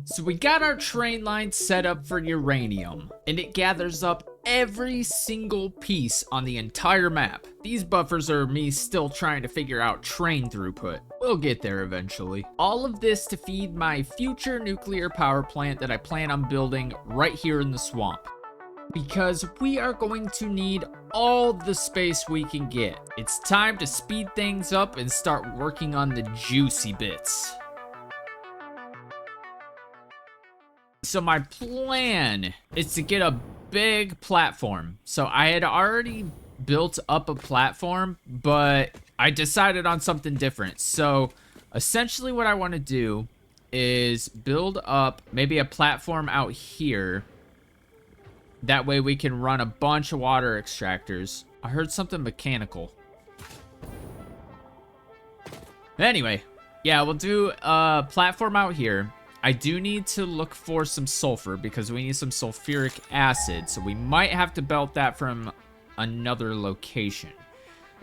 So we got our train line set up for uranium, and it gathers up every single piece on the entire map. These buffers are me still trying to figure out train throughput. We'll get there eventually. All of this to feed my future nuclear power plant that I plan on building right here in the swamp. Because we are going to need all the space we can get. It's time to speed things up and start working on the juicy bits. So my plan is to get a big platform. So I had already built up a platform, but I decided on something different. So essentially what I want to do is build up maybe a platform out here. That way we can run a bunch of water extractors. I heard something mechanical. Anyway, yeah, we'll do a platform out here. I do need to look for some sulfur because we need some sulfuric acid. So we might have to belt that from another location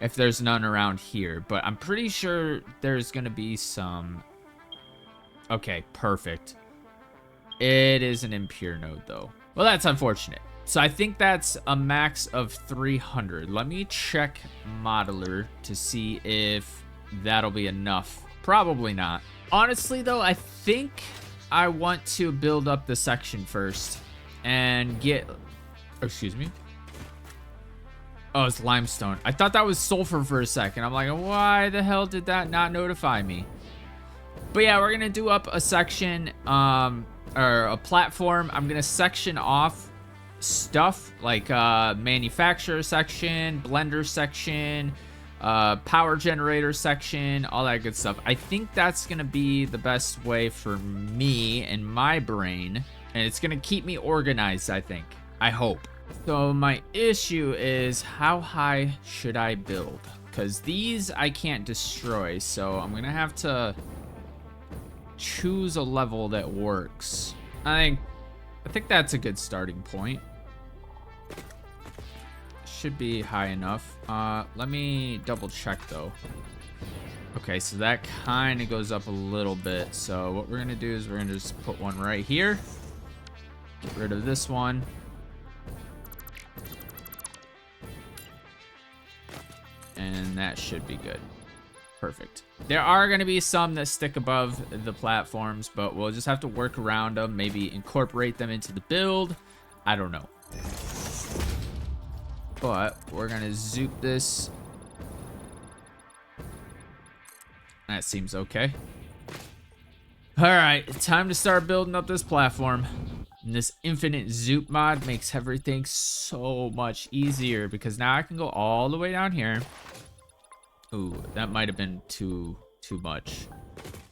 if there's none around here. But I'm pretty sure there's going to be some. Okay, perfect. It is an impure node though. Well, that's unfortunate. So I think that's a max of 300. Let me check modeler to see if that'll be enough. Probably not. Honestly though, I think I want to build up the section first and get, excuse me. Oh, it's limestone. I thought that was sulfur for a second. I'm like, why the hell did that not notify me? But yeah, we're gonna do up a section, or a platform. I'm gonna section off stuff like manufacturer section, blender section, power generator section, all that good stuff. I think that's gonna be the best way for me and my brain, and it's gonna keep me organized, I think. I hope. So my issue is, how high should I build? Because these I can't destroy, so I'm gonna have to choose a level that works. I think that's a good starting point. Should be high enough. Let me double check though. Okay, so that kind of goes up a little bit. So what we're gonna do is we're gonna just put one right here. Get rid of this one. And that should be good. Perfect. There are going to be some that stick above the platforms, but we'll just have to work around them. Maybe incorporate them into the build. I don't know. But we're going to zoop this. That seems okay. All right, time to start building up this platform. And this infinite zoop mod makes everything so much easier because now I can go all the way down here. Ooh, that might have been too much.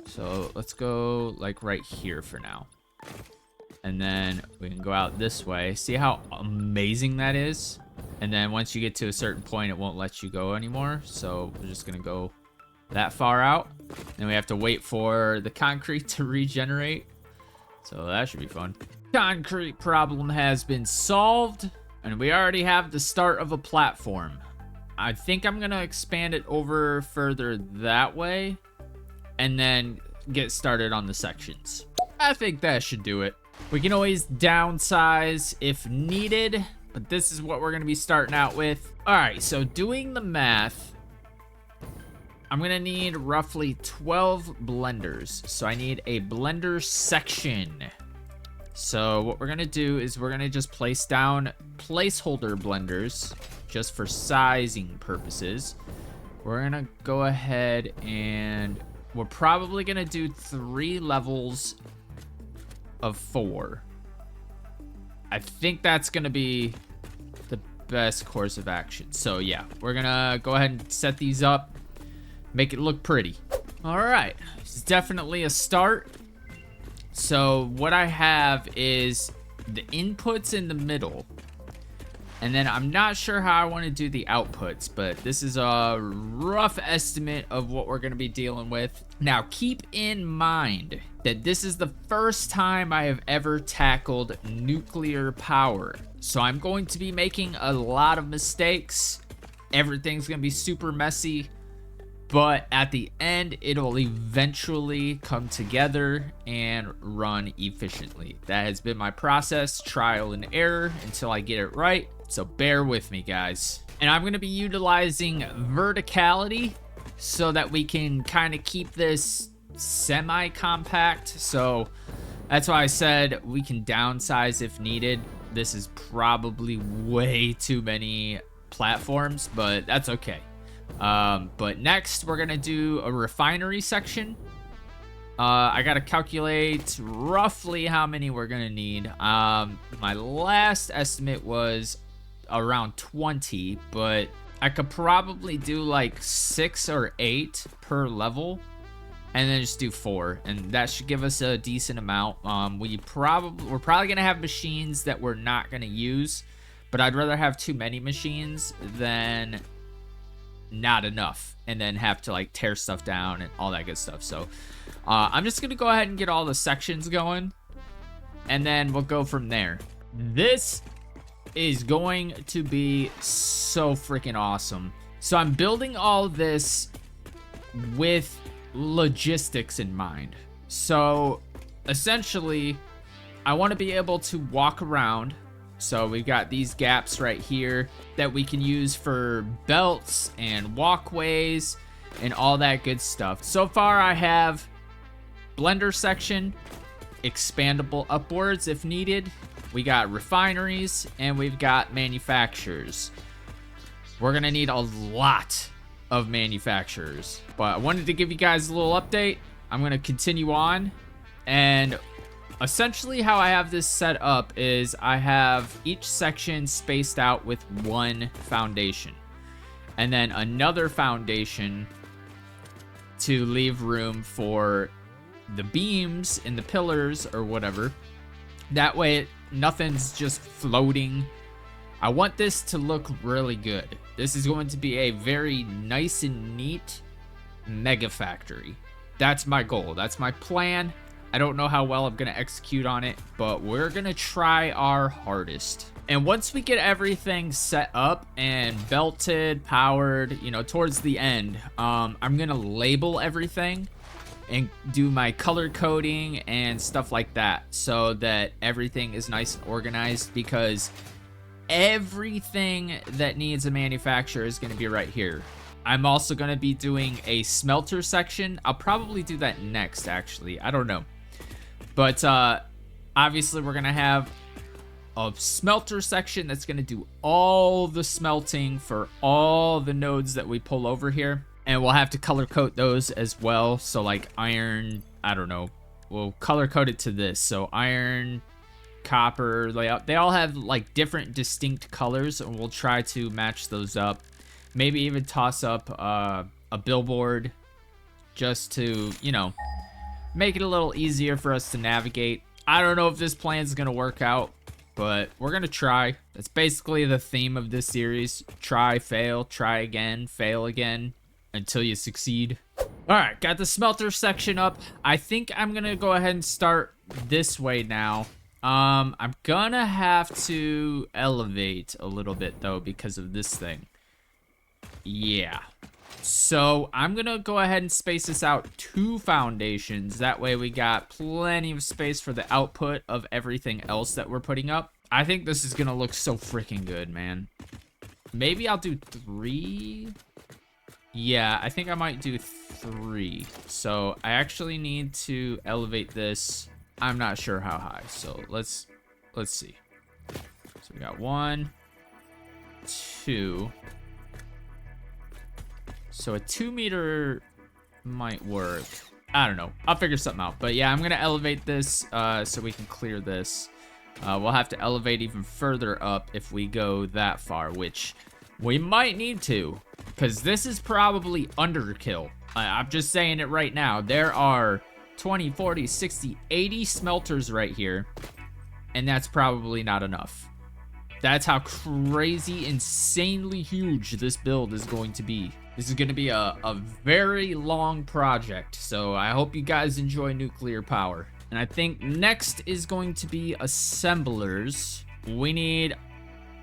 So let's go like right here for now. And then we can go out this way. See how amazing that is? And then once you get to a certain point, it won't let you go anymore. So we're just gonna go that far out. Then we have to wait for the concrete to regenerate. So that should be fun. Concrete problem has been solved. And we already have the start of a platform. I think I'm gonna expand it over further that way and then get started on the sections. I think that should do it. We can always downsize if needed, but this is what we're gonna be starting out with. All right, so doing the math, I'm gonna need roughly 12 blenders. So I need a blender section. So what we're gonna do is we're gonna just place down placeholder blenders just for sizing purposes. We're gonna go ahead and we're probably gonna do 3 levels of 4. I think that's gonna be the best course of action. So yeah, we're gonna go ahead and set these up, make it look pretty. All right, it's definitely a start. So what I have is the inputs in the middle. And then I'm not sure how I want to do the outputs, but this is a rough estimate of what we're going to be dealing with. Now, keep in mind that this is the first time I have ever tackled nuclear power. So I'm going to be making a lot of mistakes. Everything's going to be super messy. but at the end, it'll eventually come together and run efficiently. That has been my process, trial and error, until I get it right. So bear with me, guys. And I'm going to be utilizing verticality so that we can kind of keep this semi-compact. So that's why I said we can downsize if needed. This is probably way too many platforms, but that's okay. But next we're gonna do a refinery section. I gotta calculate roughly how many we're gonna need. My last estimate was around 20, but I could probably do like 6 or 8 per level, and then just do 4, and that should give us a decent amount. We're probably gonna have machines that we're not gonna use, but I'd rather have too many machines than not enough and then have to like tear stuff down and all that good stuff. So I'm just gonna go ahead and get all the sections going, and then we'll go from there. This is going to be so freaking awesome. So I'm building all this with logistics in mind. So essentially, I want to be able to walk around. So we've got these gaps right here that we can use for belts and walkways and all that good stuff. So far I have blender section, expandable upwards if needed. We got refineries, and we've got manufacturers. We're gonna need a lot of manufacturers, but I wanted to give you guys a little update. I'm gonna continue on, and essentially how I have this set up is I have each section spaced out with one foundation, and then another foundation to leave room for the beams and the pillars or whatever. That way nothing's just floating. I want this to look really good. This is going to be a very nice and neat mega factory. That's my goal. That's my plan. I don't know how well I'm going to execute on it, but we're going to try our hardest. And once we get everything set up and belted, powered, you know, towards the end, I'm going to label everything and do my color coding and stuff like that so that everything is nice and organized, because everything that needs a manufacturer is going to be right here. I'm also going to be doing a smelter section. I'll probably do that next, actually. I don't know. But obviously we're going to have a smelter section that's going to do all the smelting for all the nodes that we pull over here. And we'll have to color code those as well. So like iron, I don't know, we'll color code it to this. So iron, copper, they all have like different distinct colors, and we'll try to match those up. Maybe even toss up a billboard just to, you know, make it a little easier for us to navigate. I don't know if this plan is going to work out, but we're going to try. That's basically the theme of this series. Try, fail, try again, fail again, until you succeed. All right, got the smelter section up. I think I'm going to go ahead and start this way now. I'm going to have to elevate a little bit, though, because of this thing. Yeah. So I'm going to go ahead and space this out 2 foundations. That way we got plenty of space for the output of everything else that we're putting up. I think this is going to look so freaking good, man. Maybe I'll do 3. Yeah, I think I might do 3. So I actually need to elevate this. I'm not sure how high. So let's see. So we got 1, 2. So a 2 meter might work. I don't know. I'll figure something out. But yeah, I'm going to elevate this so we can clear this. We'll have to elevate even further up if we go that far, which we might need to, because this is probably underkill. I'm just saying it right now. There are 20, 40, 60, 80 smelters right here, and that's probably not enough. That's how crazy, insanely huge this build is going to be. This is going to be a very long project, so I hope you guys enjoy nuclear power. And I think next is going to be assemblers. We need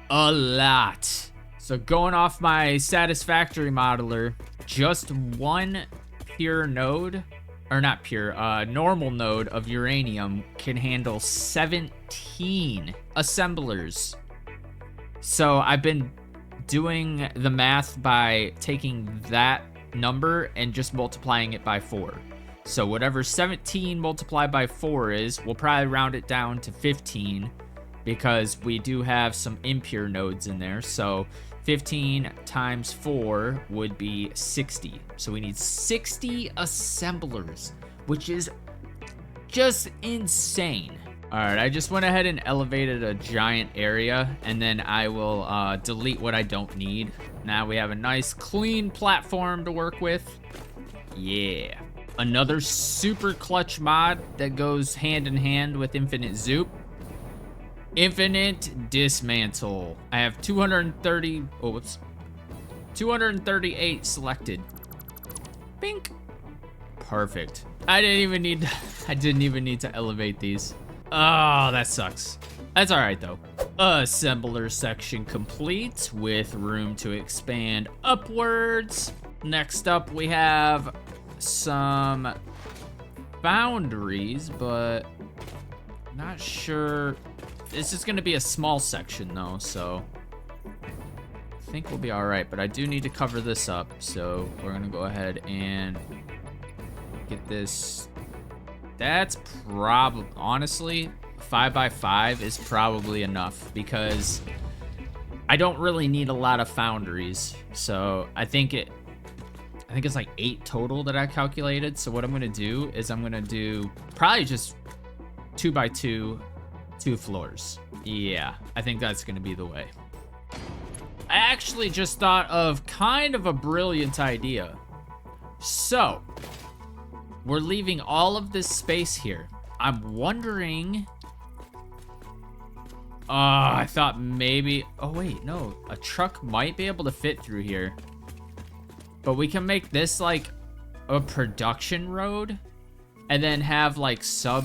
a lot. So going off my Satisfactory modeler, just one pure node, or not pure, normal node of uranium can handle 17 assemblers. So I've been doing the math by taking that number and just multiplying it by 4. So whatever 17 multiplied by 4 is, we'll probably round it down to 15 because we do have some impure nodes in there. So 15 times 4 would be 60. So we need 60 assemblers, which is just insane. All right, I just went ahead and elevated a giant area, and then I will delete what I don't need. Now we have a nice clean platform to work with. Yeah. Another super clutch mod that goes hand in hand with Infinite Zoop. Infinite Dismantle. I have 238 selected. Bink. Perfect. I didn't even need to elevate these. Oh, that sucks. That's all right though. Assembler section complete with room to expand upwards. Next up we have some foundries, but not sure. This is gonna be a small section though, so I think we'll be all right, but I do need to cover this up. So we're gonna go ahead and get this. That's probably, honestly, 5x5 is probably enough because I don't really need a lot of foundries. So I think it's like 8 total that I calculated. So what I'm gonna do is I'm gonna do probably just 2x2, 2 floors. Yeah, I think that's gonna be the way. I actually just thought of kind of a brilliant idea. So we're leaving all of this space here. I'm wondering. I thought maybe. Oh wait, no. A truck might be able to fit through here. But we can make this like a production road, and then have like sub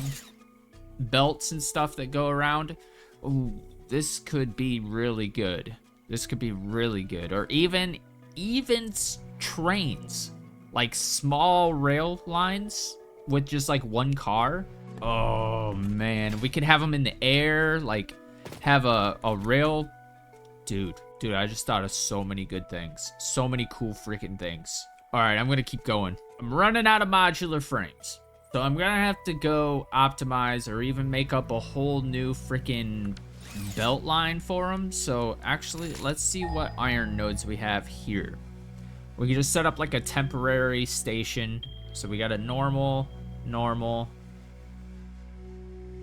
belts and stuff that go around. Ooh, this could be really good. This could be really good. Or even trains. Like small rail lines with just like one car. Oh man, we could have them in the air, like have a rail. Dude, I just thought of so many good things. So many cool freaking things. All right, I'm gonna keep going. I'm running out of modular frames. So I'm gonna have to go optimize or even make up a whole new freaking belt line for them. So actually, let's see what iron nodes we have here. We can just set up like a temporary station. So we got a normal,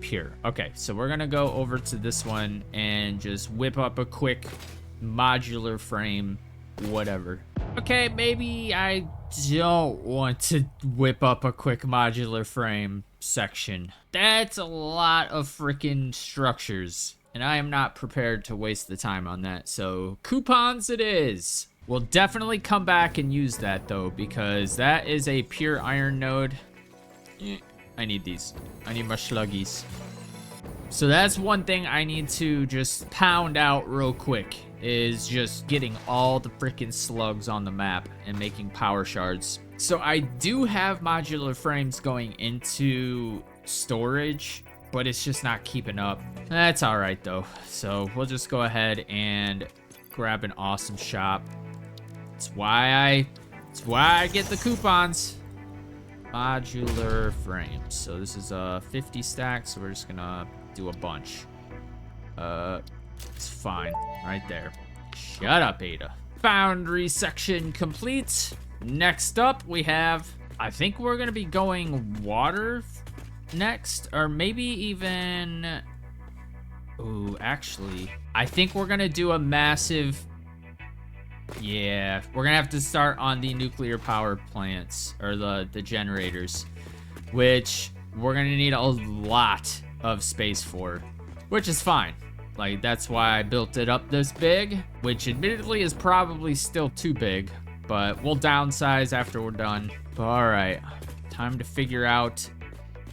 pure. Okay, so we're gonna go over to this one and just whip up a quick modular frame, whatever. Okay, maybe I don't want to whip up a quick modular frame section. That's a lot of freaking structures, and I am not prepared to waste the time on that. So coupons it is. We'll definitely come back and use that though, because that is a pure iron node. I need these. I need my sluggies. So that's one thing I need to just pound out real quick, is just getting all the freaking slugs on the map and making power shards. So I do have modular frames going into storage, but it's just not keeping up. That's all right though. So we'll just go ahead and grab an awesome shop. It's why I get the coupons. Modular frames. So this is 50 stacks, so we're just gonna do a bunch. It's fine right there. Shut up, Ada. Foundry section complete. Next up we have, I think we're gonna be going water next, or maybe even, ooh, actually I think we're gonna do a massive, yeah, we're gonna have to start on the nuclear power plants, or the generators, which we're gonna need a lot of space for, which is fine. Like, that's why I built it up this big, which admittedly is probably still too big, but we'll downsize after we're done. All right, time to figure out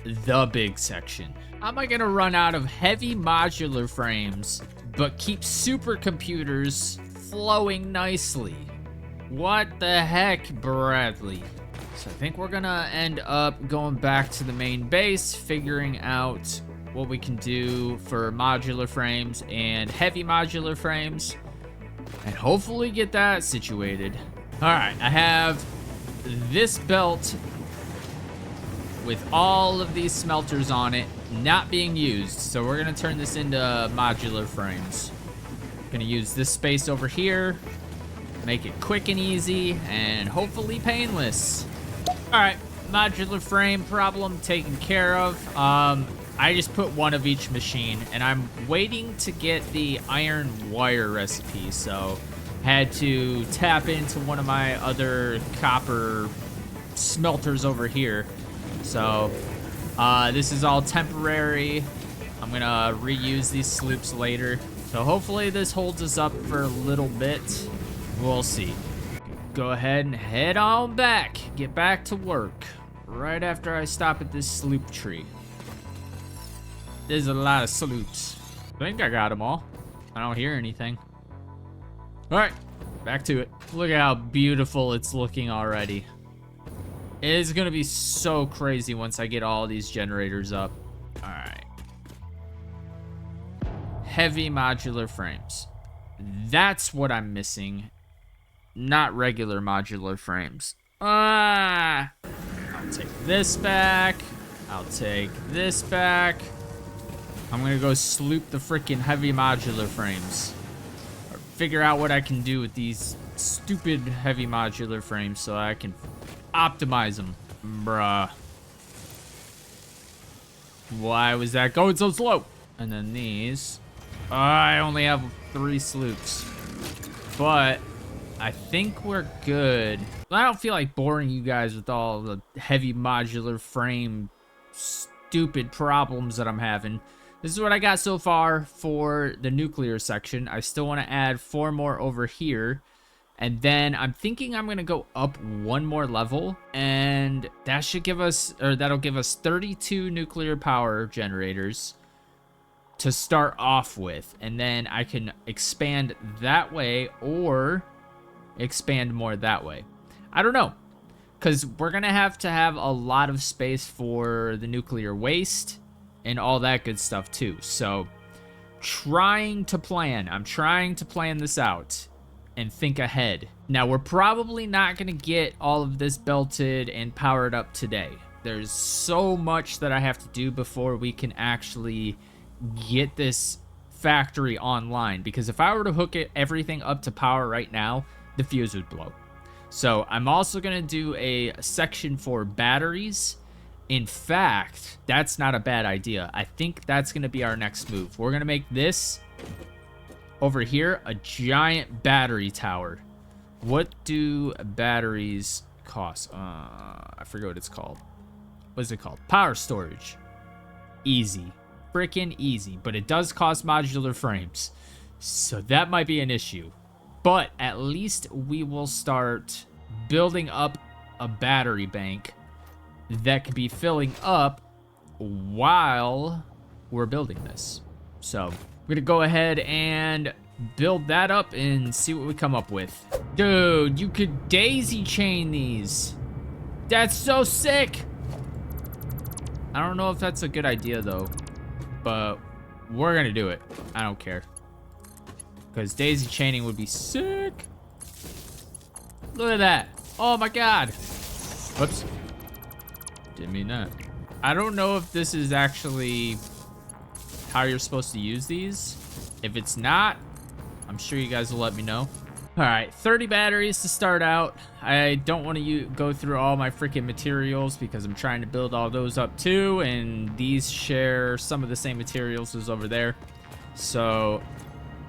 the big section. How am I gonna run out of heavy modular frames but keep supercomputers flowing nicely? What the heck, Bradley? So I think we're gonna end up going back to the main base, figuring out what we can do for modular frames and heavy modular frames, and hopefully get that situated. All right, I have this belt with all of these smelters on it not being used, so we're gonna turn this into modular frames. Gonna use this space over here, make it quick and easy, and hopefully painless. All right, modular frame problem taken care of. I just put one of each machine, and I'm waiting to get the iron wire recipe, so had to tap into one of my other copper smelters over here. So this is all temporary. I'm gonna reuse these sloops later. So hopefully this holds us up for a little bit. We'll see. Go ahead and head on back. Get back to work right after I stop at this sloop tree. There's a lot of sloops. I think I got them all. I don't hear anything. All right, back to it. Look at how beautiful it's looking already. It is gonna be so crazy once I get all these generators up. All right. Heavy modular frames. That's what I'm missing. Not regular modular frames. I'll take this back. I'll take this back. I'm gonna go sloop the freaking heavy modular frames. Or figure out what I can do with these stupid heavy modular frames so I can optimize them. Bruh. Why was that going so slow? And then these. I only have 3 sloops. But I think we're good. I don't feel like boring you guys with all the heavy modular frame stupid problems that I'm having. This is what I got so far for the nuclear section. I still want to add 4 more over here. And then I'm thinking I'm going to go up 1 more level. And that should give us, or that'll give us 32 nuclear power generators to start off with. And then I can expand that way or expand more that way. I don't know. Because we're going to have a lot of space for the nuclear waste and all that good stuff too. So I'm trying to plan this out and think ahead. Now we're probably not gonna get all of this belted and powered up today. There's so much that I have to do before we can actually get this factory online, because if I were to hook everything up to power right now, the fuse would blow. So I'm also gonna do a section for batteries. In fact, that's not a bad idea. I think that's going to be our next move. We're going to make this over here a giant battery tower. What do batteries cost? I forget what it's called. What is it called? Power storage. Easy. Freaking easy. But it does cost modular frames. So that might be an issue. But at least we will start building up a battery bank that could be filling up while we're building this. So we're gonna go ahead and build that up and see what we come up with. Dude, you could daisy chain these. That's so sick. I don't know if that's a good idea though, but we're gonna do it. I don't care, because daisy chaining would be sick. Look at that. Oh my god. Whoops. Didn't mean that. I don't know if this is actually how you're supposed to use these. If it's not, I'm sure you guys will let me know. All right, 30 batteries to start out. I don't want to go through all my freaking materials because I'm trying to build all those up too, and these share some of the same materials as over there. So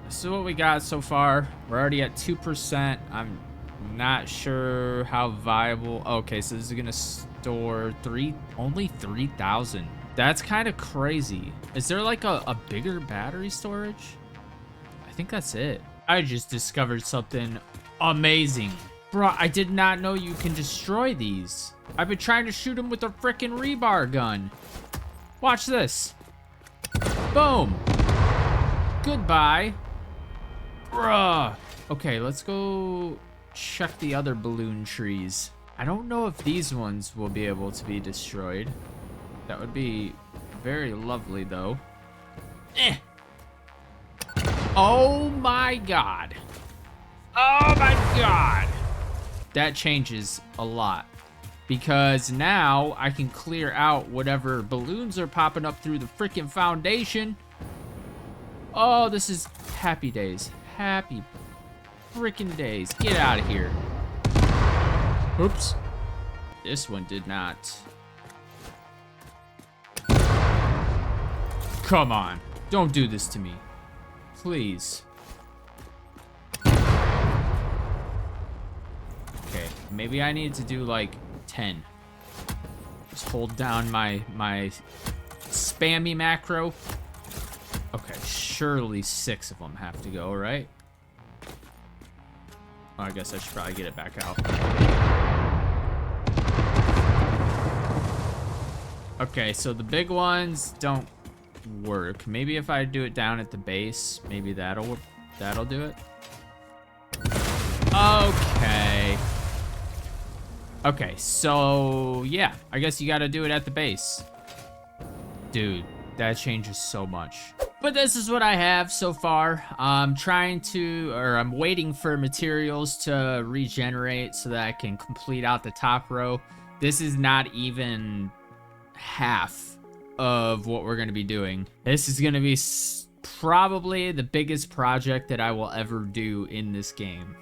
this is what we got so far. We're already at 2%. I'm not sure how viable. Okay, so this is gonna store only 3,000. That's kind of crazy. Is there like a bigger battery storage? I think that's it. I just discovered something amazing. Bro, I did not know you can destroy these. I've been trying to shoot them with a freaking rebar gun. Watch this. Boom. Goodbye. Bruh. Okay, let's go check the other balloon trees. I don't know if these ones will be able to be destroyed. That would be very lovely, though. Eh. Oh my god. Oh my god. That changes a lot. Because now I can clear out whatever balloons are popping up through the freaking foundation. Oh, this is happy days. Happy freaking days. Get out of here. Oops. This one did not. Come on. Don't do this to me. Please. Okay, maybe I need to do like 10. Just hold down my spammy macro. Okay, surely 6 of them have to go, right? Oh, I guess I should probably get it back out. Okay, so the big ones don't work. Maybe if I do it down at the base, maybe that'll do it. Okay. Okay, so yeah, I guess you gotta do it at the base. Dude, that changes so much. But this is what I have so far. I'm waiting for materials to regenerate so that I can complete out the top row. This is not even half of what we're gonna be doing. This is gonna be probably the biggest project that I will ever do in this game.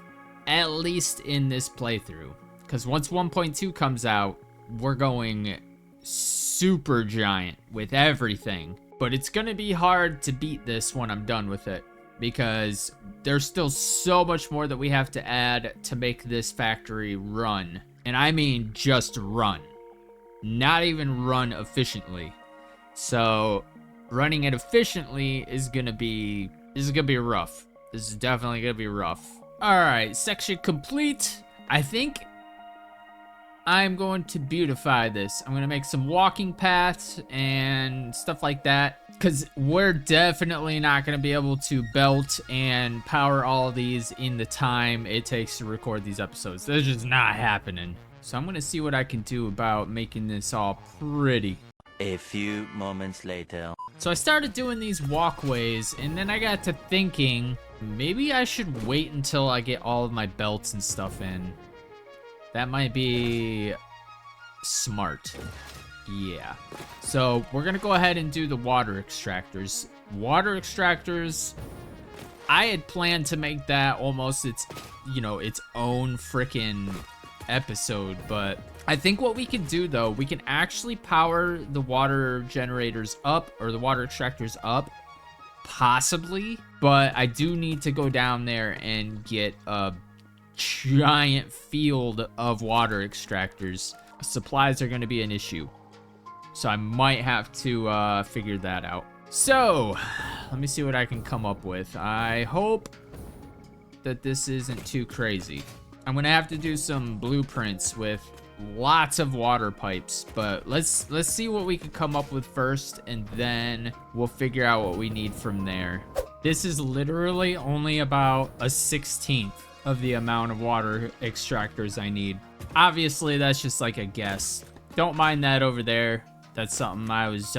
At least in this playthrough. Because once 1.2 comes out, we're going super giant with everything. But it's gonna be hard to beat this when I'm done with it. Because there's still so much more that we have to add to make this factory run. And I mean just run. Not even run efficiently. So running it efficiently is gonna be rough. This is definitely gonna be rough. Alright, section complete. I think I'm going to beautify this. I'm gonna make some walking paths and stuff like that. Because we're definitely not gonna be able to belt and power all of these in the time it takes to record these episodes. That's just not happening. So I'm gonna see what I can do about making this all pretty. A few moments later. So I started doing these walkways, and then I got to thinking, maybe I should wait until I get all of my belts and stuff in. That might be smart. Yeah. So we're gonna go ahead and do the water extractors. Water extractors, I had planned to make that almost its own freaking episode, but I think what we can do though, we can actually power the water generators up, or the water extractors up, possibly, but I do need to go down there and get a giant field of water extractors. Supplies are going to be an issue, so I might have to figure that out. So let me see what I can come up with. I hope that this isn't too crazy. I'm gonna have to do some blueprints with lots of water pipes, but let's see what we can come up with first, and then we'll figure out what we need from there. This is literally only about a 16th of the amount of water extractors I need. Obviously, that's just like a guess. Don't mind that over there. That's something I was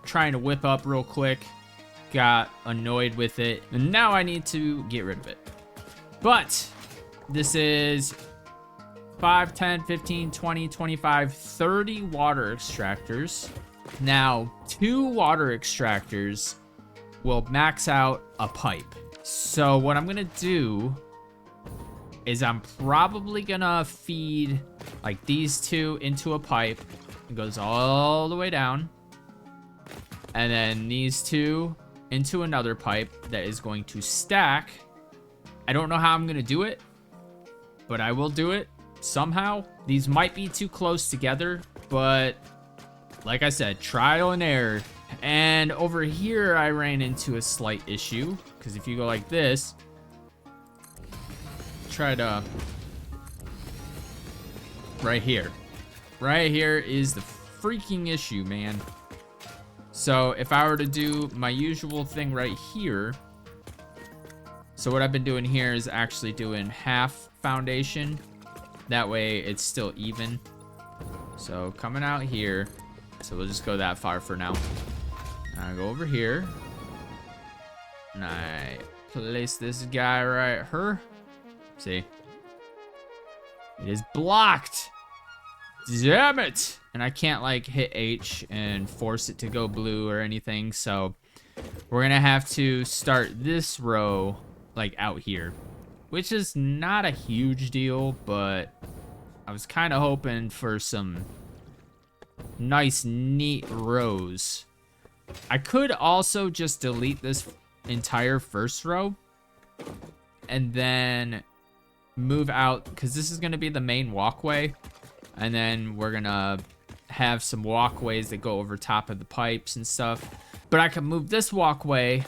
trying to whip up real quick. Got annoyed with it, and now I need to get rid of it. But this is 5, 10, 15, 20, 25, 30 water extractors. Now, 2 water extractors will max out a pipe. So what I'm gonna do is I'm probably gonna feed like these 2 into a pipe. It goes all the way down. And then these 2 into another pipe that is going to stack. I don't know how I'm gonna do it, but I will do it somehow. These might be too close together, but like I said, trial and error. And over here, I ran into a slight issue, because if you go like this, try to, right here is the freaking issue, man. So if I were to do my usual thing right here, So what I've been doing here is actually doing half foundation. That way it's still even. So coming out here. So we'll just go that far for now. I go over here. And I place this guy right here. See? It is blocked. Damn it. And I can't like hit H and force it to go blue or anything. So we're gonna have to start this row like out here, which is not a huge deal, but I was kind of hoping for some nice, neat rows. I could also just delete this entire first row and then move out, because this is going to be the main walkway, and then we're gonna have some walkways that go over top of the pipes and stuff. But I can move this walkway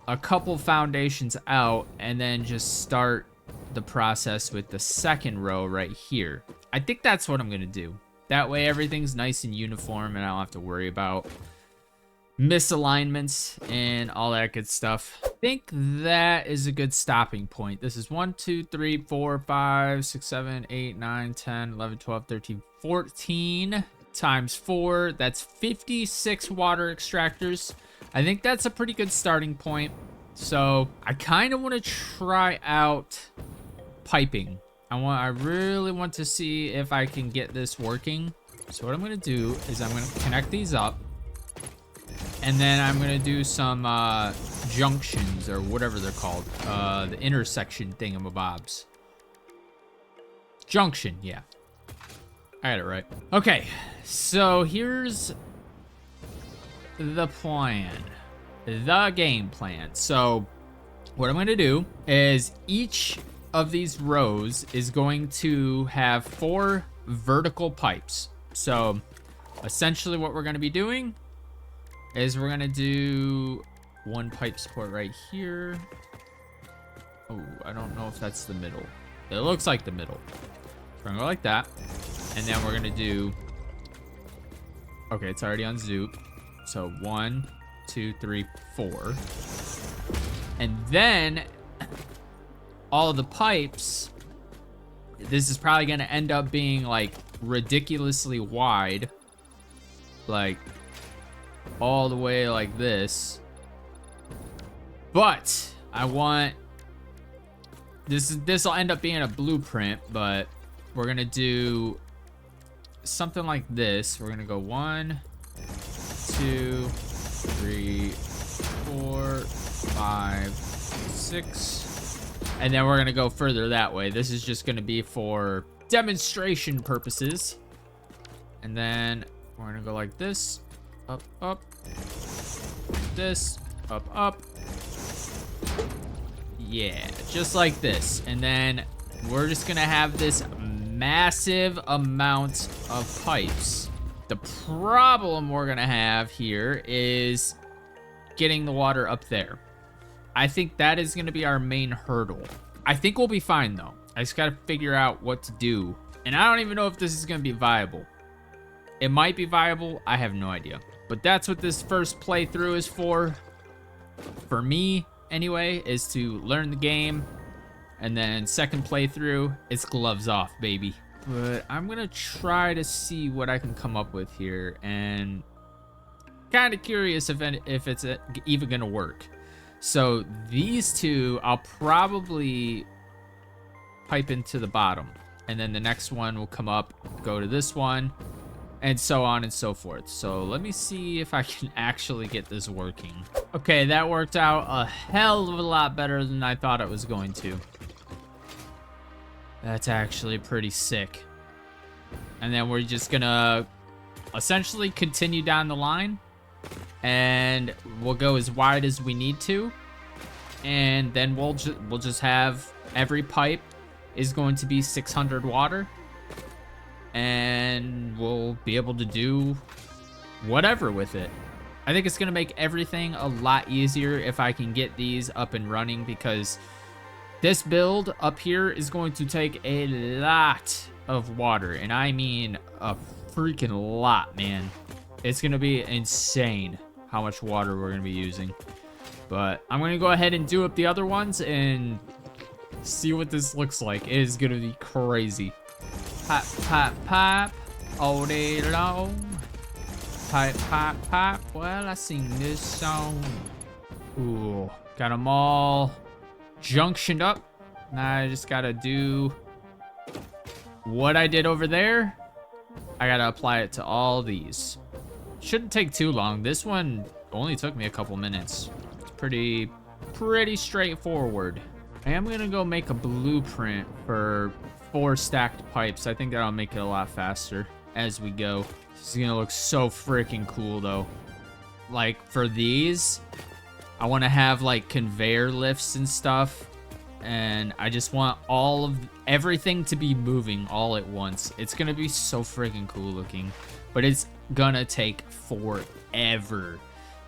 a couple foundations out and then just start the process with the second row right here. I think that's what I'm gonna do. That way everything's nice and uniform and I don't have to worry about misalignments and all that good stuff. I think that is a good stopping point. This is 1, 2, 3, 4, 5, 6, 7, 8, 9, 10, 11, 12, 13, 14 times 4. That's 56 water extractors. I think that's a pretty good starting point. So I kind of want to try out piping. I really want to see if I can get this working. So what I'm going to do is I'm going to connect these up. And then I'm going to do some junctions or whatever they're called. The intersection thingamabobs. Junction, yeah. I got it right. Okay, so here's the plan. The game plan. So what I'm going to do is each of these rows is going to have 4 vertical pipes. So essentially what we're going to be doing is we're going to do 1 pipe support right here. Oh, I don't know if that's the middle. It looks like the middle. We're going to go like that. And then we're going to do... Okay, it's already on Zoop. So 1, 2, 3, 4. And then all of the pipes, this is probably going to end up being like ridiculously wide. Like all the way like this. But I want... This will end up being a blueprint, but we're going to do something like this. We're going to go 1, 2, 3, 4, 5, 6. And then we're going to go further that way. This is just going to be for demonstration purposes. And then we're going to go like this. Up, up. This. Up, up. Yeah, just like this. And then we're just going to have this massive amount of pipes. The problem we're going to have here is getting the water up there. I think that is going to be our main hurdle. I think we'll be fine, though. I just got to figure out what to do. And I don't even know if this is going to be viable. It might be viable. I have no idea. But that's what this first playthrough is for. For me, anyway, is to learn the game. And then second playthrough, it's gloves off, baby. But I'm going to try to see what I can come up with here. And kind of curious if it's even going to work. So these 2, I'll probably pipe into the bottom. And then the next one will come up, go to this one. And so on and so forth. So let me see if I can actually get this working. Okay, that worked out a hell of a lot better than I thought it was going to. That's actually pretty sick. And then we're just gonna essentially continue down the line. And we'll go as wide as we need to. And then we'll just have every pipe is going to be 600 water. And we'll be able to do whatever with it. I think it's going to make everything a lot easier if I can get these up and running, because this build up here is going to take a lot of water. And I mean a freaking lot, man. It's going to be insane how much water we're going to be using. But I'm gonna go ahead and do up the other ones and see what this looks like. It is gonna be crazy. Pop, pop, pop, all day long. Pipe, pop, pop, while I sing this song. Ooh, got them all junctioned up. Now I just gotta do what I did over there. I gotta apply it to all these. Shouldn't take too long. This one only took me a couple minutes. It's pretty straightforward. I am gonna go make a blueprint for 4 stacked pipes. I think that'll make it a lot faster as we go. This is gonna look so freaking cool though. Like for these, I wanna have like conveyor lifts and stuff. And I just want everything to be moving all at once. It's gonna be so freaking cool looking, but it's gonna take forever.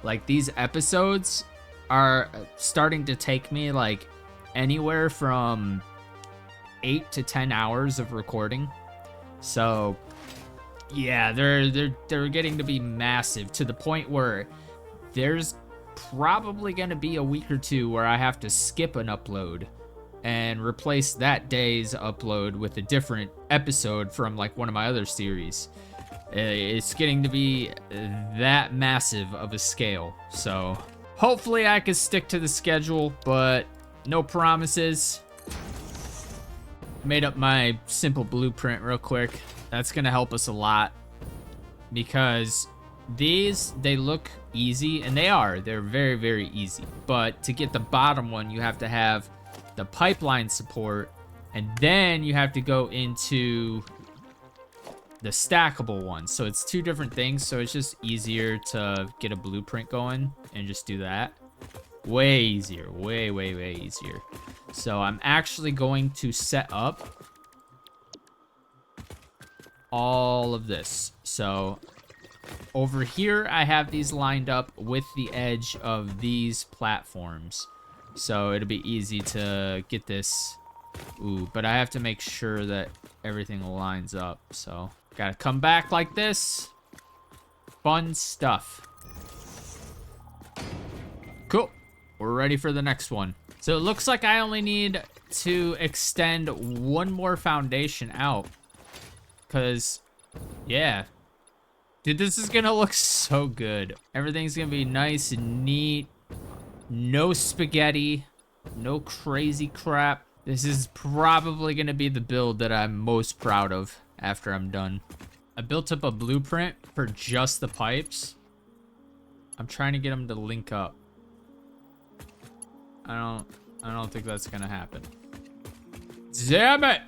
Like these episodes are starting to take me like anywhere from 8 to 10 hours of recording. So yeah, they're getting to be massive to the point where there's probably gonna be a week or two where I have to skip an upload and replace that day's upload with a different episode from like one of my other series. It's getting to be that massive of a scale. So hopefully I can stick to the schedule, but no promises. Made up my simple blueprint real quick. That's gonna help us a lot because they look easy, and they're very, very easy. But to get the bottom one, you have to have the pipeline support, and then you have to go into the stackable one. So it's 2 different things. So it's just easier to get a blueprint going and just do that. Way easier, way easier. So I'm actually going to set up all of this. So over here, I have these lined up with the edge of these platforms. So it'll be easy to get this. Ooh, but I have to make sure that everything lines up. So gotta come back like this. Fun stuff. Cool. We're ready for the next one. So it looks like I only need to extend 1 more foundation out. Because, yeah. Dude, this is gonna look so good. Everything's gonna be nice and neat. No spaghetti. No crazy crap. This is probably gonna be the build that I'm most proud of after I'm done. I built up a blueprint for just the pipes. I'm trying to get them to link up. I don't think that's gonna happen. Damn it!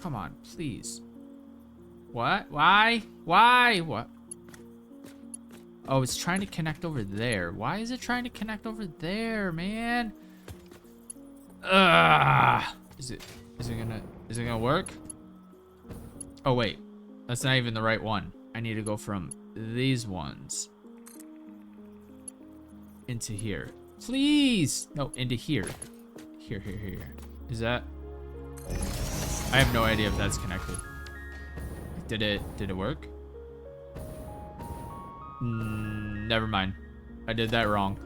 Come on, please. What? Why? Why? What? Oh, it's trying to connect over there. Why is it trying to connect over there, man? Ugh. Is it gonna work? Oh wait, that's not even the right one. I need to go from these ones into here. Please! No, into here. Here. Is that? I have no idea if that's connected. Did it work? Never mind. I did that wrong.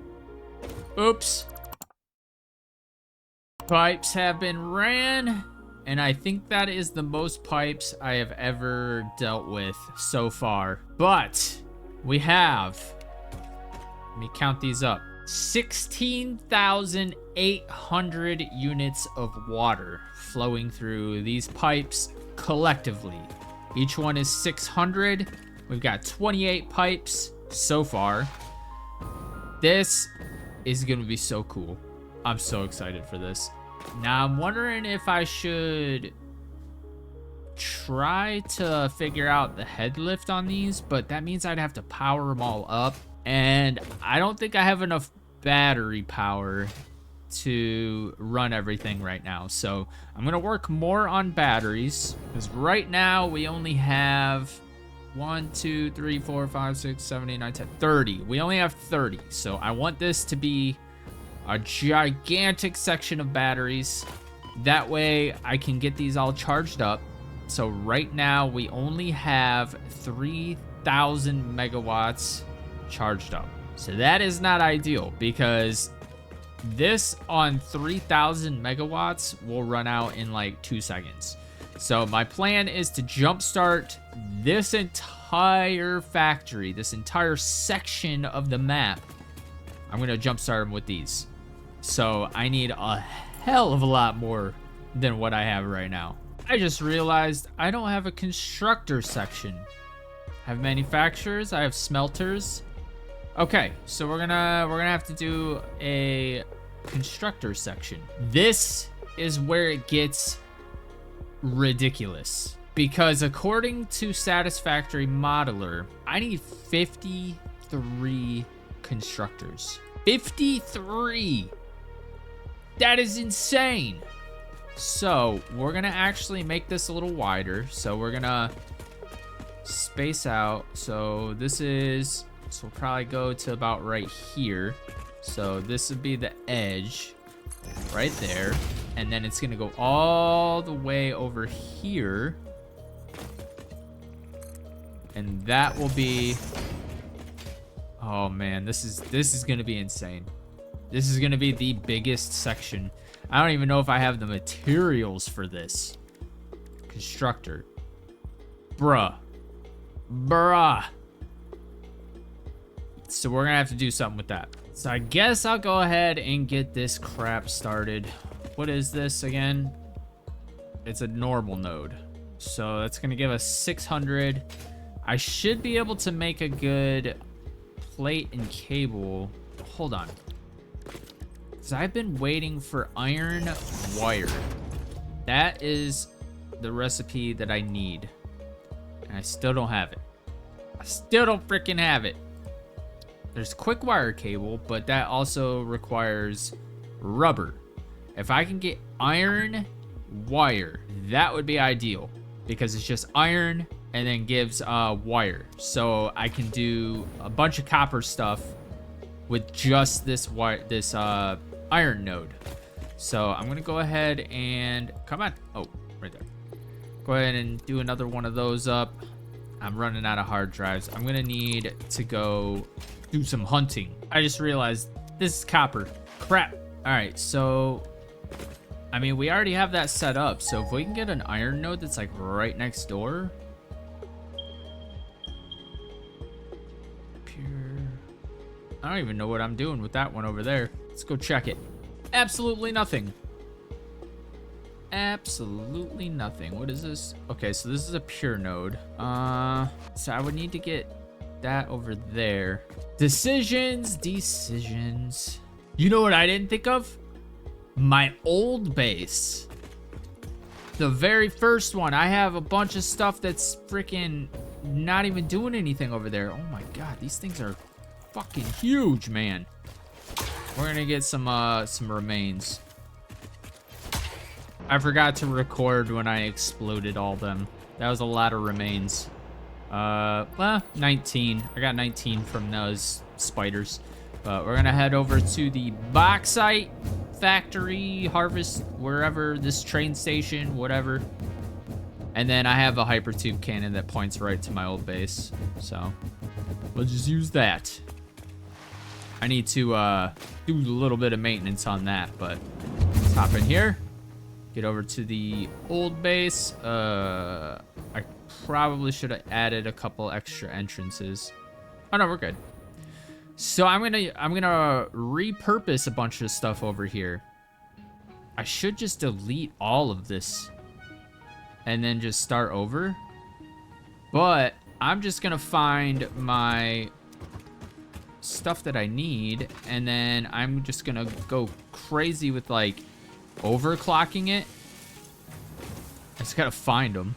Oops. Pipes have been ran, and I think that is the most pipes I have ever dealt with so far. But we have, let me count these up, 16,800 units of water flowing through these pipes collectively. Each one is 600. We've got 28 pipes so far. This is gonna be so cool. I'm so excited for this. Now I'm wondering if I should try to figure out the head lift on these, but that means I'd have to power them all up. And I don't think I have enough battery power to run everything right now. So I'm gonna work more on batteries, because right now we only have 1, 2, 3, 4, 5, 6, 7, 8, 9, 10, 30. We only have 30. So I want this to be a gigantic section of batteries. That way I can get these all charged up. So right now we only have 3,000 megawatts charged up. So that is not ideal because this on 3,000 megawatts will run out in like 2 seconds. So my plan is to jumpstart this entire factory, this entire section of the map. I'm going to jumpstart them with these. So I need a hell of a lot more than what I have right now. I just realized I don't have a constructor section. I have manufacturers, I have smelters. Okay, so we're gonna have to do a constructor section. This is where it gets ridiculous because according to Satisfactory Modeler, I need 53 constructors. 53! That is insane! So we're gonna actually make this a little wider. So we're gonna space out. So this is, so we'll probably go to about right here. So this would be the edge right there. And then it's gonna go all the way over here. And that will be, oh man, this is gonna be insane. This is gonna be the biggest section. I don't even know if I have the materials for this. Constructor. Bruh. So we're gonna have to do something with that. So I guess I'll go ahead and get this crap started. What is this again? It's a normal node. So that's gonna give us 600. I should be able to make a good plate and cable. Hold on. Because I've been waiting for iron wire. That is the recipe that I need. And I still don't have it. I still don't freaking have it. There's quick wire cable, but that also requires rubber. If I can get iron wire, that would be ideal. Because it's just iron and then gives wire. So I can do a bunch of copper stuff with just this wire, this iron node. So I'm gonna go ahead and come on. Oh, right there. Go ahead and do another one of those up. I'm running out of hard drives. I'm gonna need to go do some hunting. I just realized this is copper. Crap. All right, so I mean, we already have that set up. So if we can get an iron node that's like right next door. I don't even know what I'm doing with that one over there. Let's go check it. Absolutely nothing. Absolutely nothing. What is this? Okay, so this is a pure node. So I would need to get that over there. Decisions. You know what I didn't think of? My old base. The very first one. I have a bunch of stuff that's freaking not even doing anything over there. Oh my God, these things are fucking huge, man. We're gonna get some remains. I forgot to record when I exploded all them. That was a lot of remains. Well, 19. I got 19 from those spiders. But we're gonna head over to the bauxite factory, harvest, wherever, this train station, whatever. And then I have a hypertube cannon that points right to my old base. So we'll just use that. I need to do a little bit of maintenance on that, but let's hop in here. Get over to the old base. I probably should have added a couple extra entrances. Oh no, we're good. So I'm gonna repurpose a bunch of stuff over here. I should just delete all of this and then just start over. But I'm just gonna find my stuff that I need, and then I'm just gonna go crazy with like overclocking it. I just gotta find them.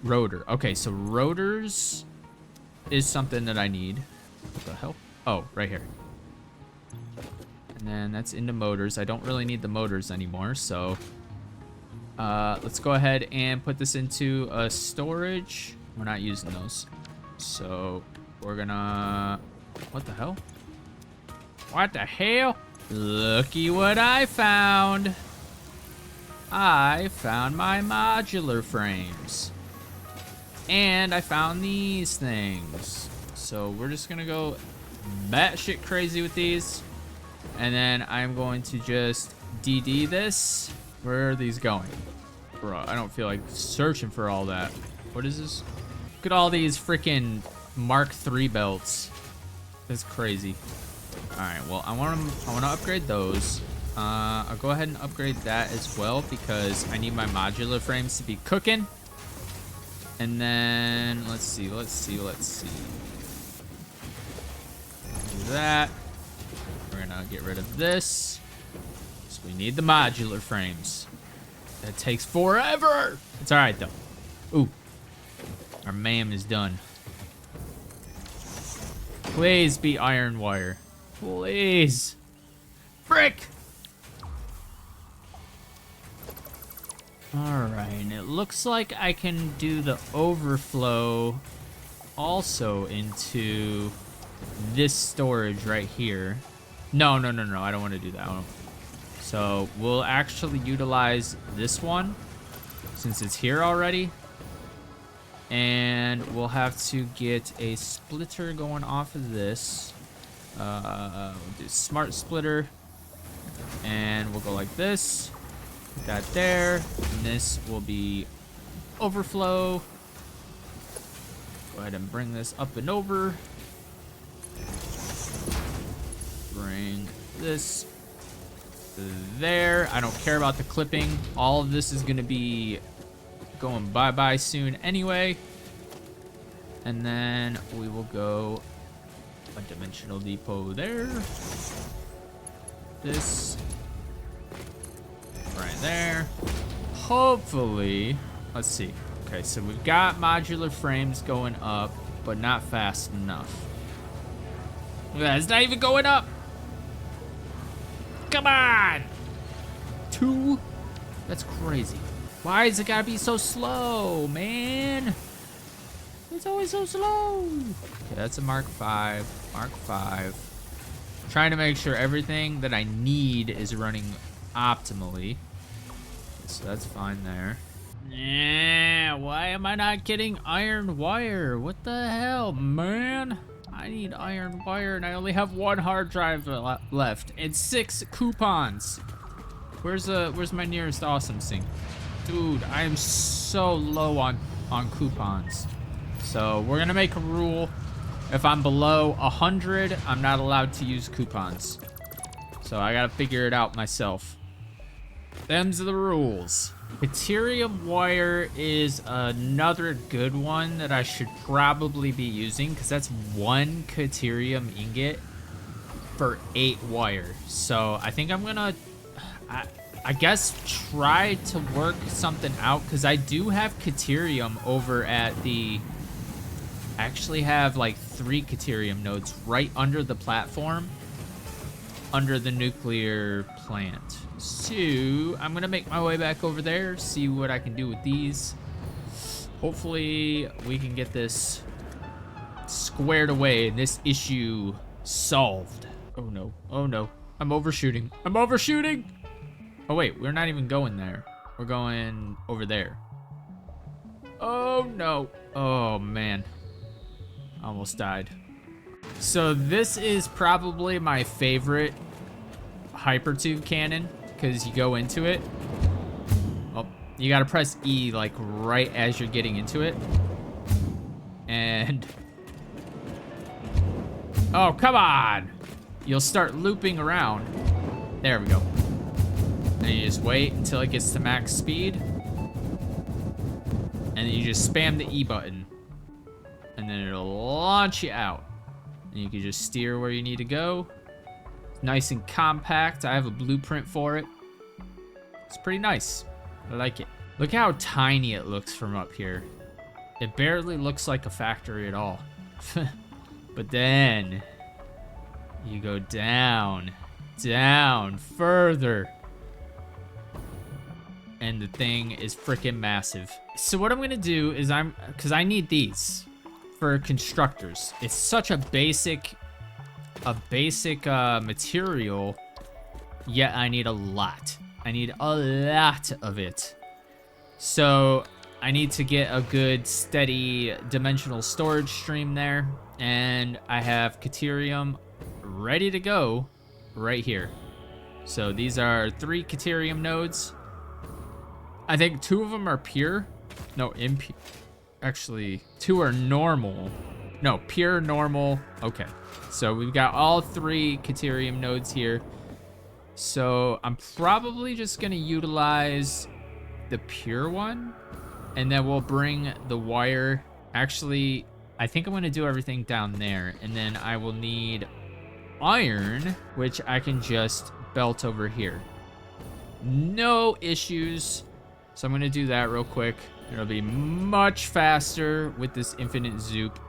Rotor. Okay, so rotors is something that I need. What the hell? Oh, right here. And then that's into motors. I don't really need the motors anymore, so let's go ahead and put this into a storage. We're not using those, so we're gonna, what the hell? What the hell? Looky what I found. I found my modular frames. And I found these things. So we're just gonna go batshit crazy with these. And then I'm going to just DD this. Where are these going? Bro, I don't feel like searching for all that. What is this? Look at all these freaking Mark III belts. That's crazy. All right, well, I want to upgrade those. I'll go ahead and upgrade that as well because I need my modular frames to be cooking. And then let's see. Do that. We're gonna get rid of this. So we need the modular frames. That takes forever. It's all right though. Ooh, our ma'am is done. Please be iron wire. Please. Frick. All right, and it looks like I can do the overflow also into this storage right here. No, I don't want to do that one. So we'll actually utilize this one since it's here already. And we'll have to get a splitter going off of this. We'll do smart splitter. And we'll go like this. Put that there. And this will be overflow. Go ahead and bring this up and over. Bring this there. I don't care about the clipping. All of this is going to be going bye-bye soon anyway. And then we will go a dimensional depot there. This right there. Hopefully, let's see. Okay, so we've got modular frames going up, but not fast enough. Look at that, it's not even going up. Come on! 2? That's crazy. Why is it gotta be so slow, man? It's always so slow. Okay, that's a Mark V. Mark V. Trying to make sure everything that I need is running optimally. So that's fine there. Yeah, why am I not getting iron wire? What the hell, man? I need iron wire and I only have 1 hard drive left and 6 coupons. Where's my nearest awesome sink? Dude, I am so low on coupons. So we're gonna make a rule. If I'm below 100, I'm not allowed to use coupons. So I gotta figure it out myself. Them's the rules. Deuterium wire is another good one that I should probably be using because that's 1 deuterium ingot for 8 wire. So I think I'm gonna, I guess, try to work something out because I do have deuterium over at the, I actually have like 3 deuterium nodes right under the platform, under the nuclear plant. So I'm gonna make my way back over there, see what I can do with these. Hopefully we can get this squared away and this issue solved. Oh no, oh no, I'm overshooting. I'm overshooting! Oh wait, we're not even going there. We're going over there. Oh no, oh man. Almost died. So this is probably my favorite hypertube cannon because you go into it. Oh, you gotta press E like right as you're getting into it. And oh, come on! You'll start looping around. There we go. And you just wait until it gets to max speed. And then you just spam the E button. And then it'll launch you out. And you can just steer where you need to go. It's nice and compact. I have a blueprint for it. It's pretty nice. I like it. Look how tiny it looks from up here. It barely looks like a factory at all. But then you go down, further. And the thing is freaking massive. So what I'm gonna do is because I need these for constructors. It's such a basic material, yet I need a lot. I need a lot of it. So I need to get a good steady dimensional storage stream there. And I have Caterium ready to go right here. So these are 3 Caterium nodes. I think 2 of them are pure. No, impure. Actually, 2 are normal. No, pure, normal. Okay. So we've got all 3 Caterium nodes here. So I'm probably just going to utilize the pure one. And then we'll bring the wire. Actually, I think I'm going to do everything down there. And then I will need iron, which I can just belt over here. No issues. So I'm going to do that real quick. It'll be much faster with this infinite zoop.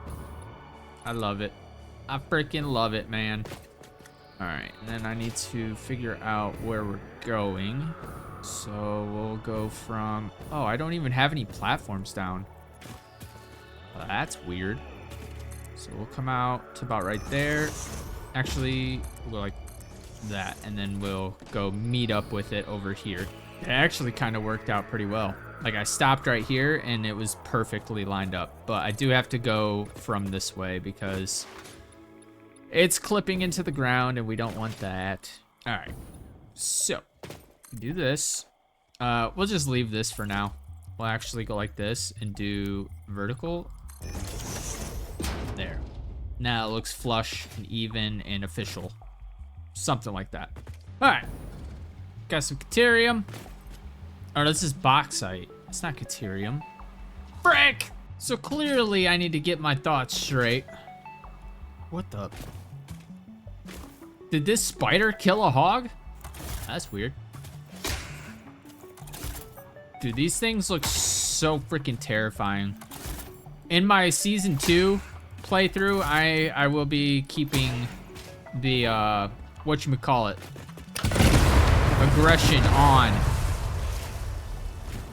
I love it. I freaking love it, man. All right, and then I need to figure out where we're going. So we'll go from... Oh, I don't even have any platforms down. Well, that's weird. So we'll come out to about right there. Actually, we'll go like that, and then we'll go meet up with it over here. It actually kind of worked out pretty well. Like, I stopped right here, and it was perfectly lined up. But I do have to go from this way because it's clipping into the ground, and we don't want that. All right, so do this. We'll just leave this for now. We'll actually go like this and do vertical. There. Now it looks flush and even and official. Something like that. All right. Got some Caterium. Oh, this is bauxite. It's not Caterium. Frick! So clearly I need to get my thoughts straight. What the? Did this spider kill a hog? That's weird. Dude, these things look so freaking terrifying. In my season 2 playthrough, I will be keeping the whatchamacallit, aggression on.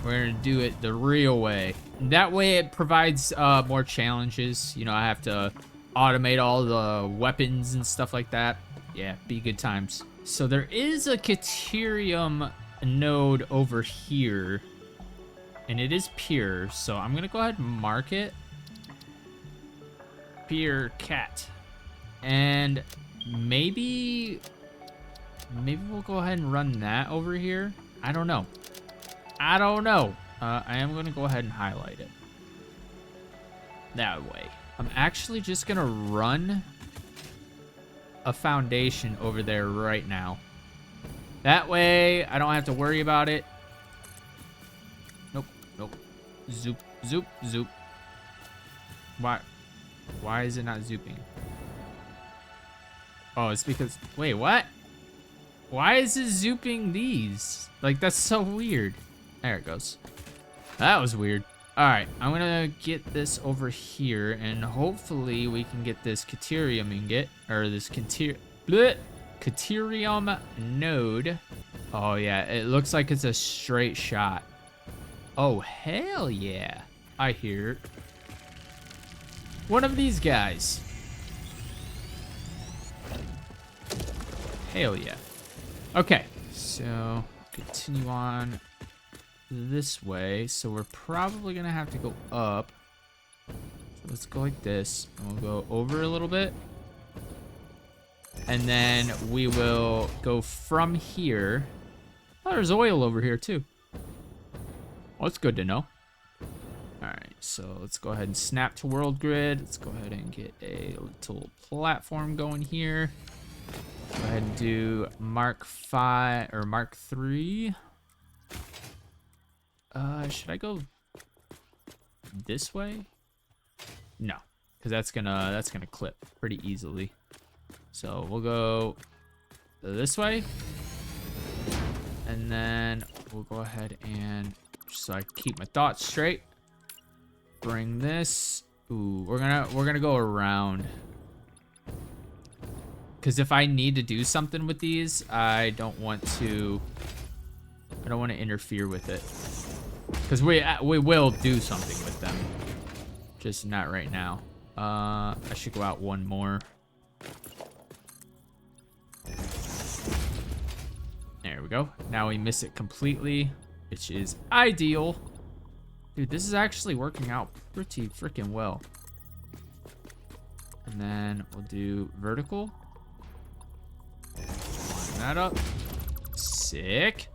We're gonna do it the real way. That way it provides more challenges. You know, I have to automate all the weapons and stuff like that. Yeah, be good times. So there is a Caterium node over here, and it is pure. So I'm gonna go ahead and mark it. Pure cat. And maybe we'll go ahead and run that over here. I don't know. I am gonna go ahead and highlight it that way. I'm actually just gonna run a foundation over there right now. That way I don't have to worry about it. Nope. Zoop, zoop, zoop. Why is it not zooping? Oh, it's because, wait, what? Why is it zooping these? Like, that's so weird. There it goes. That was weird. All right, I'm gonna get this over here, and hopefully we can get this Caterium ingot, or this Caterium node. Oh yeah, it looks like it's a straight shot. Oh, hell yeah. I hear it. One of these guys. Hell yeah. Okay, so continue on this way. So we're probably gonna have to go up. So let's go like this, and we'll go over a little bit. And then we will go from here. Oh, there's oil over here too. Well, that's good to know. All right, so let's go ahead and snap to world grid. Let's go ahead and get a little platform going here. Go ahead and do Mark 5 or Mark 3. Should I go this way? No, because that's gonna clip pretty easily. So we'll go this way, and then we'll go ahead and, just so I can keep my thoughts straight, bring this. Ooh, we're gonna go around, because if I need to do something with these, I don't want to interfere with it, because we will do something with them, just not right now. I should go out one more. There we go. Now we miss it completely, which is ideal. Dude, this is actually working out pretty freaking well. And then we'll do vertical. Line that up. Sick.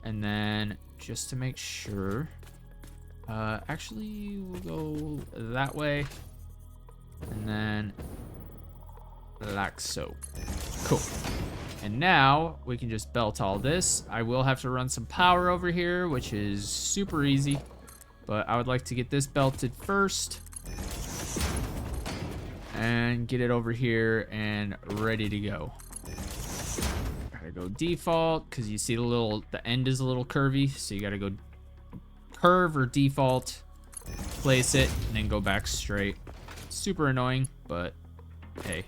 And then just to make sure, actually we'll go that way. And then like so. Cool. And now we can just belt all this. I will have to run some power over here, which is super easy. But I would like to get this belted first. And get it over here and ready to go. Gotta go default, because you see the end is a little curvy. So you gotta go curve or default. Place it, and then go back straight. Super annoying, but hey.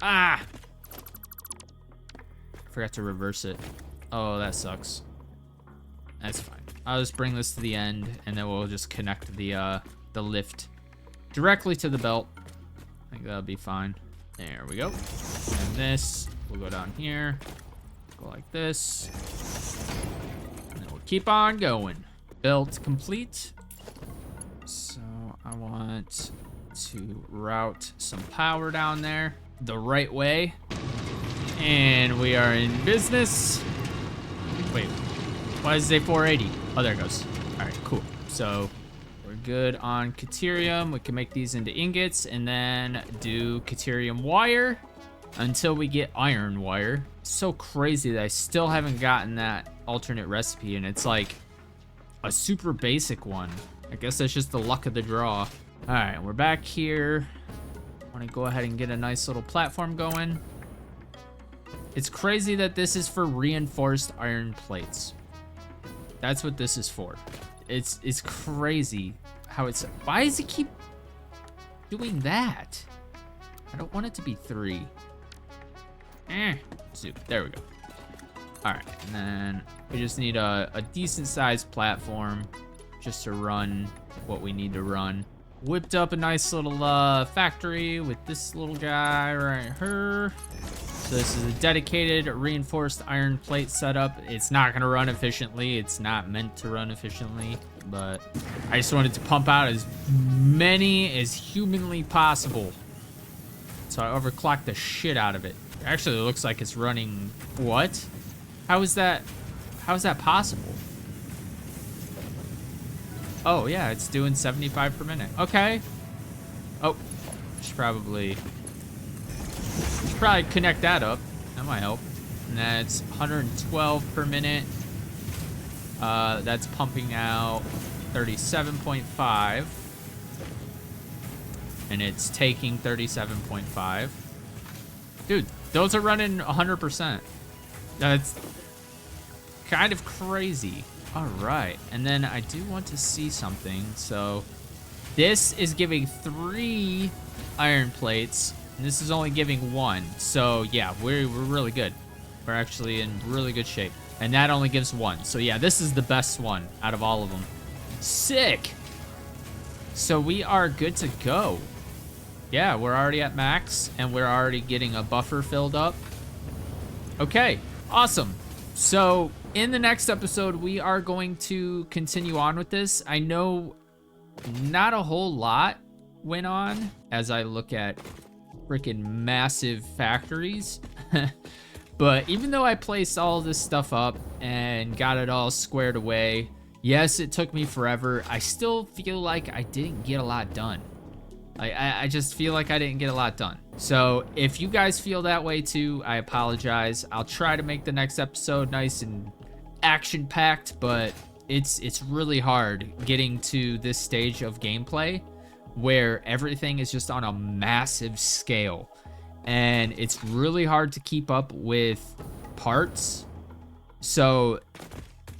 Ah! Forgot to reverse it. Oh, that sucks. That's fine. I'll just bring this to the end, and then we'll just connect the lift directly to the belt. I think that'll be fine. There we go. And this, we'll go down here. Go like this. And then we'll keep on going. Belt complete. So I want to route some power down there the right way. And we are in business. Wait, why does it say 480? Oh, there it goes. All right, cool. So we're good on Caterium. We can make these into ingots and then do Caterium wire until we get iron wire. It's so crazy that I still haven't gotten that alternate recipe, and it's like a super basic one. I guess that's just the luck of the draw. All right, we're back here. I want to go ahead and get a nice little platform going. It's crazy that this is for reinforced iron plates. That's what this is for. It's crazy how it's... Why does it keep doing that? I don't want it to be 3. Soup. There we go. All right, and then we just need a decent sized platform just to run what we need to run. Whipped up a nice little factory with this little guy right here. So this is a dedicated reinforced iron plate setup. It's not gonna run efficiently. It's not meant to run efficiently, but I just wanted to pump out as many as humanly possible. So I overclocked the shit out of it. Actually, it looks like it's running, what? How is that possible? Oh yeah, it's doing 75 per minute. Okay. Oh, should probably connect that up. That might help. And that's 112 per minute. That's pumping out 37.5. And it's taking 37.5. Dude, those are running 100%. That's kind of crazy. All right, and then I do want to see something. So this is giving 3 iron plates. And this is only giving 1. So yeah, we're really good. We're actually in really good shape. And that only gives 1. So yeah, this is the best one out of all of them. Sick. So we are good to go. Yeah, we're already at max and we're already getting a buffer filled up. Okay, awesome. So in the next episode, we are going to continue on with this. I know not a whole lot went on as I look at freaking massive factories. But even though I placed all this stuff up and got it all squared away, yes, it took me forever. I still feel like I didn't get a lot done. I just feel like I didn't get a lot done. So if you guys feel that way too, I apologize. I'll try to make the next episode nice and action-packed, but it's really hard getting to this stage of gameplay where everything is just on a massive scale. And it's really hard to keep up with parts. So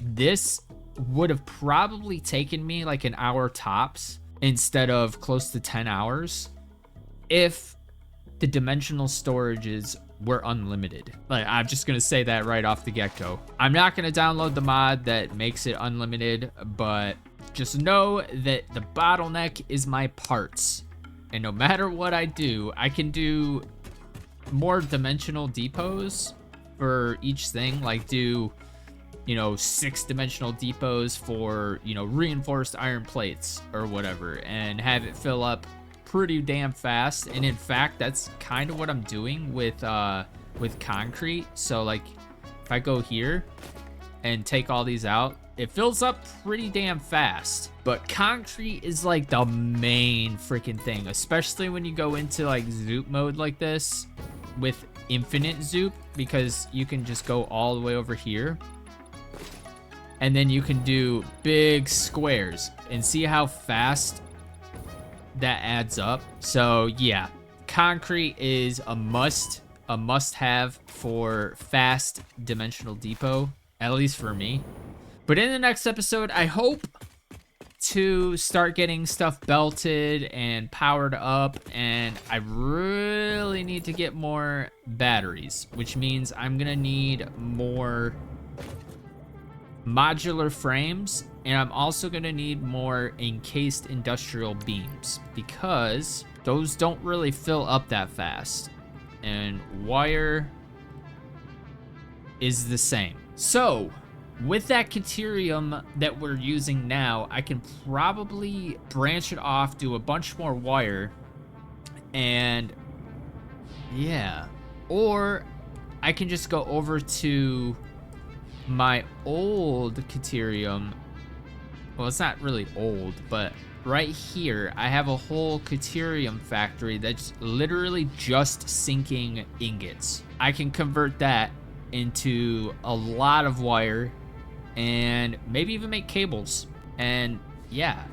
this would have probably taken me like an hour tops instead of close to 10 hours if the dimensional storages were unlimited. Like, I'm just gonna say that right off the get-go. I'm not gonna download the mod that makes it unlimited, but just know that the bottleneck is my parts. And no matter what I do, I can do more dimensional depots for each thing, like do, 6 dimensional depots for, reinforced iron plates or whatever, and have it fill up pretty damn fast. And in fact, that's kind of what I'm doing with concrete. So like if I go here and take all these out, it fills up pretty damn fast. But concrete is like the main freaking thing, especially when you go into like zoop mode like this with infinite zoop, because you can just go all the way over here and then you can do big squares and see how fast that adds up. So yeah, concrete is a must have for fast dimensional depot, at least for me. But in the next episode, I hope to start getting stuff belted and powered up, and I really need to get more batteries, which means I'm gonna need more modular frames, and I'm also gonna need more encased industrial beams, because those don't really fill up that fast, and wire is the same. So with that Caterium that we're using now, I can probably branch it off, do a bunch more wire, and yeah. Or I can just go over to my old Caterium. Well, it's not really old, but right here, I have a whole Caterium factory that's literally just sinking ingots. I can convert that into a lot of wire and maybe even make cables. And yeah,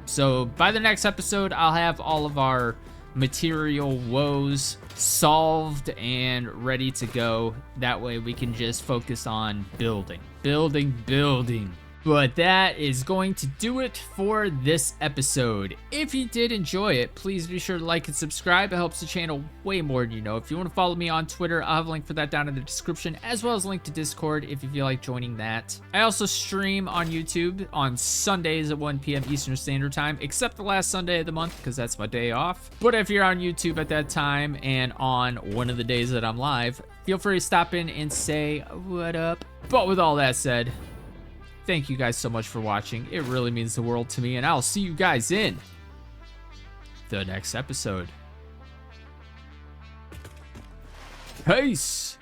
so by the next episode, I'll have all of our material woes solved and ready to go. That way we can just focus on building. But that is going to do it for this episode. If you did enjoy it, please be sure to like and subscribe. It helps the channel way more than you know. If you want to follow me on Twitter, I'll have a link for that down in the description, as well as a link to Discord if you feel like joining that. I also stream on YouTube on Sundays at 1 p.m. Eastern Standard Time, except the last Sunday of the month, because that's my day off. But if you're on YouTube at that time and on one of the days that I'm live, feel free to stop in and say what up. But with all that said, thank you guys so much for watching. It really means the world to me, and I'll see you guys in the next episode. Peace!